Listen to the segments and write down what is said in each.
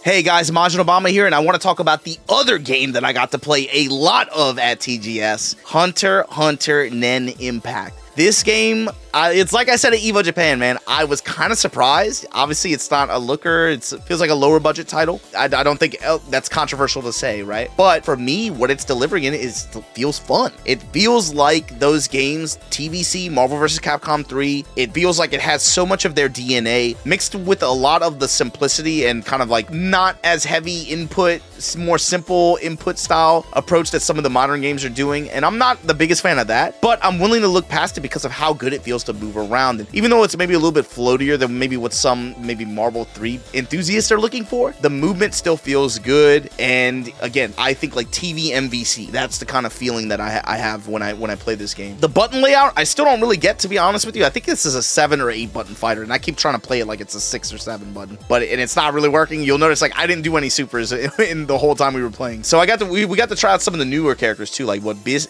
Hey guys, Majin Obama here, and I want to talk about the other game that I got to play a lot of at TGS, Hunter x Hunter Nen Impact. This game, it's like I said at EVO Japan, man. I was kind of surprised. Obviously, it's not a looker. It feels like a lower budget title. I don't think that's controversial to say, right? But for me, what it's delivering in feels fun. It feels like those games, TVC, Marvel vs. Capcom 3. It feels like it has so much of their DNA mixed with a lot of the simplicity and kind of like not as heavy input, more simple input style approach that some of the modern games are doing. And I'm not the biggest fan of that, but I'm willing to look past it because of how good it feels to move around. And even though it's maybe a little bit floatier than maybe what some Marvel 3 enthusiasts are looking for, the movement still feels good. And again, I think like TV MVC, that's the kind of feeling that I have when I play this game. The button layout, I still don't really get, to be honest with you. I think this is a 7 or 8 button fighter, and I keep trying to play it like it's a 6 or 7 button, but it's not really working. You'll notice like I didn't do any supers in the whole time we were playing. So we got to try out some of the newer characters too, like what's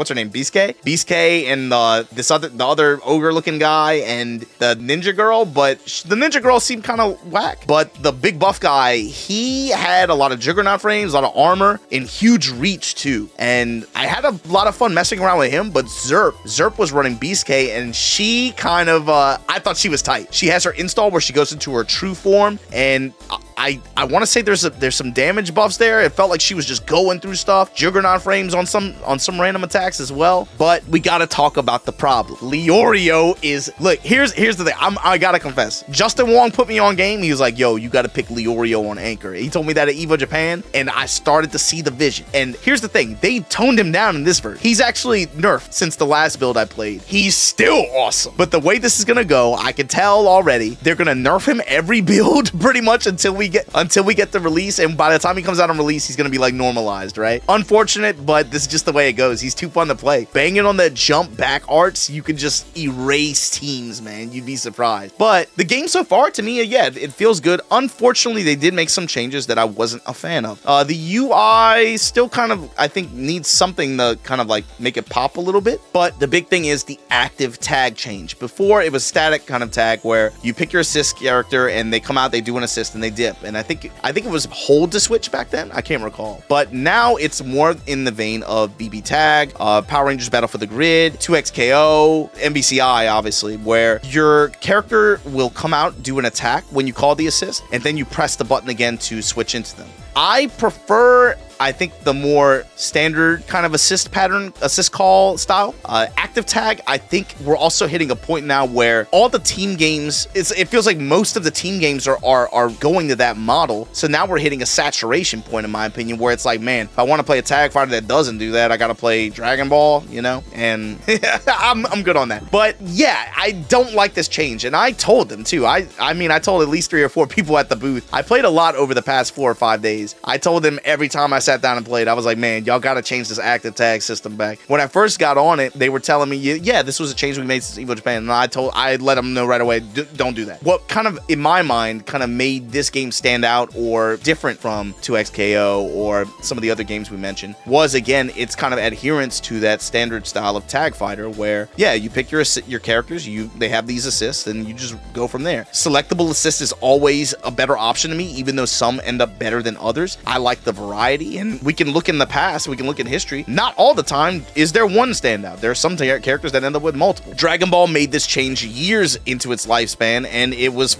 her name, bisuke, and the other ogre looking guy and the ninja girl, but the ninja girl seemed kind of whack. But the big buff guy, he had a lot of juggernaut frames, a lot of armor, and huge reach too. And I had a lot of fun messing around with him. But Zerp was running bisuke, and she kind of I thought she was tight. She has her install where she goes into her true form, and I want to say there's some damage buffs there. It felt like she was just going through stuff. Juggernaut frames on some random attacks as well. But we got to talk about the problem. Leorio is, look, here's the thing. I gotta confess. Justin Wong put me on game. He was like, yo, you gotta pick Leorio on Anchor. He told me that at EVO Japan, and I started to see the vision. And here's the thing. They toned him down in this version. He's actually nerfed since the last build I played. He's still awesome. But the way this is gonna go, I can tell already, they're gonna nerf him every build pretty much until we get the release. And by the time he comes out on release, he's gonna be like normalized, right? Unfortunate, but this is just the way it goes. He's too fun to play. Banging on that jump back arts, you can just erase teams, man. You'd be surprised. But the game so far, to me, yeah, it feels good. Unfortunately, they did make some changes that I wasn't a fan of. The UI still kind of, I think, needs something to kind of like make it pop a little bit. But the big thing is the active tag change. Before, it was static kind of tag where you pick your assist character and they come out, they do an assist, and they dip. And I think it was hold to switch back then. I can't recall. But now it's more in the vein of BB tag, Power Rangers Battle for the Grid, 2XKO, MBCI, obviously, where your character will come out, do an attack when you call the assist, and then you press the button again to switch into them. I prefer, I think, the more standard kind of assist call style. Active tag, I think we're also hitting a point now where all the team games, it feels like most of the team games are going to that model. So now we're hitting a saturation point, in my opinion, where it's like, man, if I want to play a tag fighter that doesn't do that, I got to play Dragon Ball, you know? And I'm good on that. But yeah, I don't like this change. And I told them too. I mean, I told at least 3 or 4 people at the booth. I played a lot over the past 4 or 5 days. I told them every time I sat down and played, I was like, man, y'all got to change this active tag system back. When I first got on it, they were telling me, yeah, this was a change we made since EVO Japan. And I let them know right away, don't do that. What kind of, in my mind, kind of made this game stand out or different from 2XKO or some of the other games we mentioned was, again, its kind of adherence to that standard style of tag fighter where, yeah, you pick your characters, they have these assists, and you just go from there. Selectable assist is always a better option to me, even though some end up better than others. I like the variety, and we can look in the past, we can look in history. Not all the time is there one standout. There are some characters that end up with multiple. Dragon Ball made this change years into its lifespan, and it was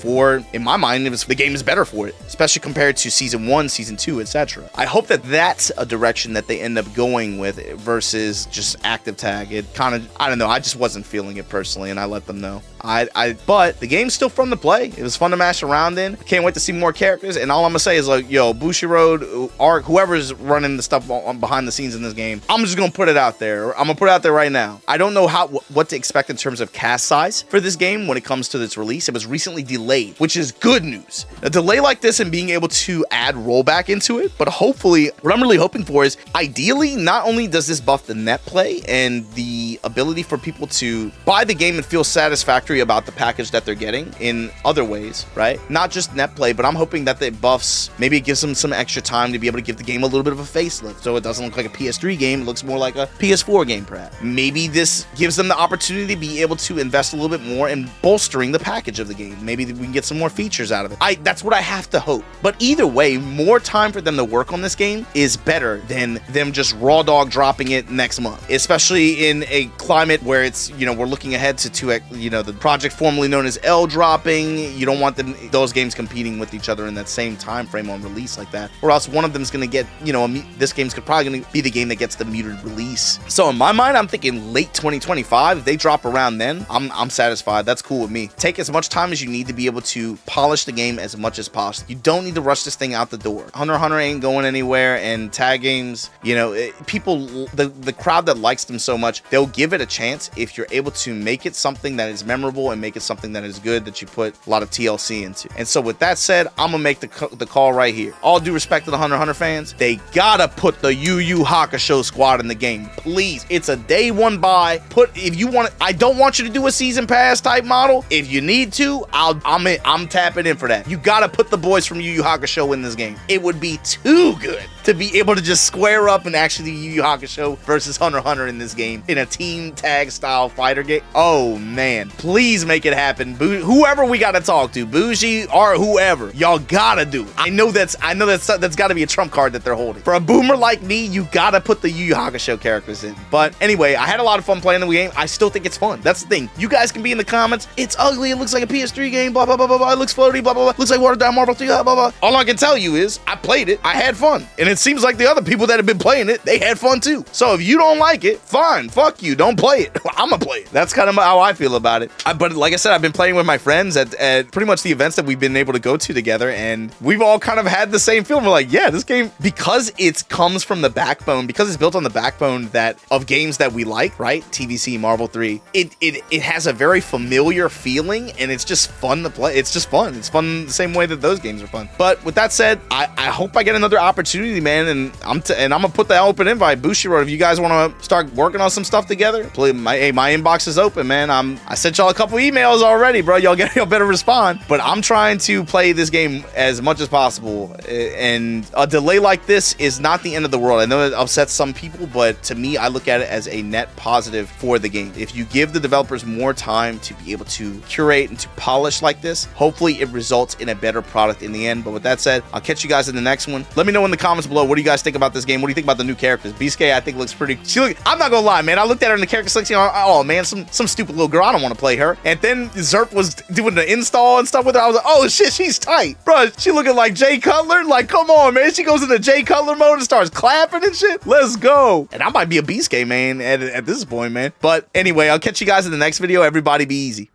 in my mind, the game is better for it, especially compared to Season 1, Season 2, etc. I hope that that's a direction that they end up going with versus just active tag. It kind of, I don't know, I just wasn't feeling it personally, and I let them know. But the game's still fun to play. It was fun to mash around in. Can't wait to see more characters. And all I'm gonna say is like, yo, Bushiroad, Arc, whoever's running the stuff on behind the scenes in this game, I'm just gonna put it out there. I'm gonna put it out there right now. I don't know what to expect in terms of cast size for this game when it comes to its release. It was recently delayed, which is good news. A delay like this and being able to add rollback into it, but hopefully, what I'm really hoping for is, ideally, not only does this buff the net play and the ability for people to buy the game and feel satisfactory about the package that they're getting in other ways, right? Not just net play, but I'm hoping that the buffs, maybe it gives them some extra time to be able to give the game a little bit of a facelift, so it doesn't look like a PS3 game. It looks more like a PS4 game, perhaps. Maybe this gives them the opportunity to be able to invest a little bit more in bolstering the package of the game. Maybe we can get some more features out of it. That's what I have to hope. But either way, more time for them to work on this game is better than them just raw dog dropping it next month, especially in a climate where it's, you know, we're looking ahead to you know, the project formerly known as L dropping. You don't want those games competing with each other in that same time frame on release like that, or else one of them is going to get, you know, this game's probably going to be the game that gets the muted release. So in my mind, I'm thinking late 2025. If they drop around then, I'm satisfied. That's cool with me. Take as much time as you need to be able to polish the game as much as possible. You don't need to rush this thing out the door. Hunter x Hunter ain't going anywhere, and tag games, you know, people, the crowd that likes them so much, they'll give it a chance if you're able to make it something that is memorable and make it something that is good, that you put a lot of TLC into. And so with that said, I'm gonna make the call right here. All due respect to the Hunter x Hunter fans, they gotta put the Yu Yu Hakusho squad in the game, please. It's a day one buy. If you want it, I don't want you to do a season pass type model. If you need to, I'm tapping in for that. You gotta put the boys from Yu Yu Hakusho in this game. It would be too good to be able to just square up and actually Yu Yu Hakusho versus Hunter x Hunter in this game in a team tag style fighter game. Oh man, please make it happen. Whoever we gotta talk to, Bougie or whoever, y'all gotta do it. I know that's gotta be a trump card that they're holding. For a boomer like me, you gotta put the Yu Yu Hakusho characters in. But anyway, I had a lot of fun playing the game. I still think it's fun. That's the thing. You guys can be in the comments. It's ugly. It looks like a PS3 game. Blah blah blah blah blah. It looks floaty. Blah blah blah. Looks like watered down Marvel 3. Blah blah blah. All I can tell you is I played it. I had fun, and it seems like the other people that have been playing it, they had fun too. So if you don't like it, fine. Fuck you. Don't play it. I'm gonna play it. That's kind of how I feel about it. But like I said, I've been playing with my friends at pretty much the events that we've been able to go to together, and we've all kind of had the same feeling. We're like, yeah, this game, because it comes from the backbone, because it's built on the backbone of games that we like, right? TVC, Marvel 3. It has a very familiar feeling, and it's just fun to play. It's just fun. It's fun the same way that those games are fun. But with that said, I hope I get another opportunity, man, and I'm gonna put the open invite. Bushiroad, if you guys want to start working on some stuff together, please, my inbox is open, man. I sent y'all a couple emails already, bro. Y'all better respond. But I'm trying to play this game as much as possible, and a delay like this is not the end of the world. I know it upsets some people, but to me, I look at it as a net positive for the game. If you give the developers more time to be able to curate and to polish like this, hopefully it results in a better product in the end. But with that said, I'll catch you guys in the next one. Let me know in the comments below, what do you guys think about this game? What do you think about the new characters? bisuke, I think, looks pretty. I'm not gonna lie, man. I looked at her in the character selection. Oh man, some stupid little girl. I don't want to play her. And then Zerp was doing the install and stuff with her. I was like, oh shit, she's tight, bro. She looking like Jay Cutler. Like, come on, man. She goes into Jay Cutler mode and starts clapping and shit. Let's go. And I might be a bisuke, man, at this point, man. But anyway, I'll catch you guys in the next video. Everybody be easy.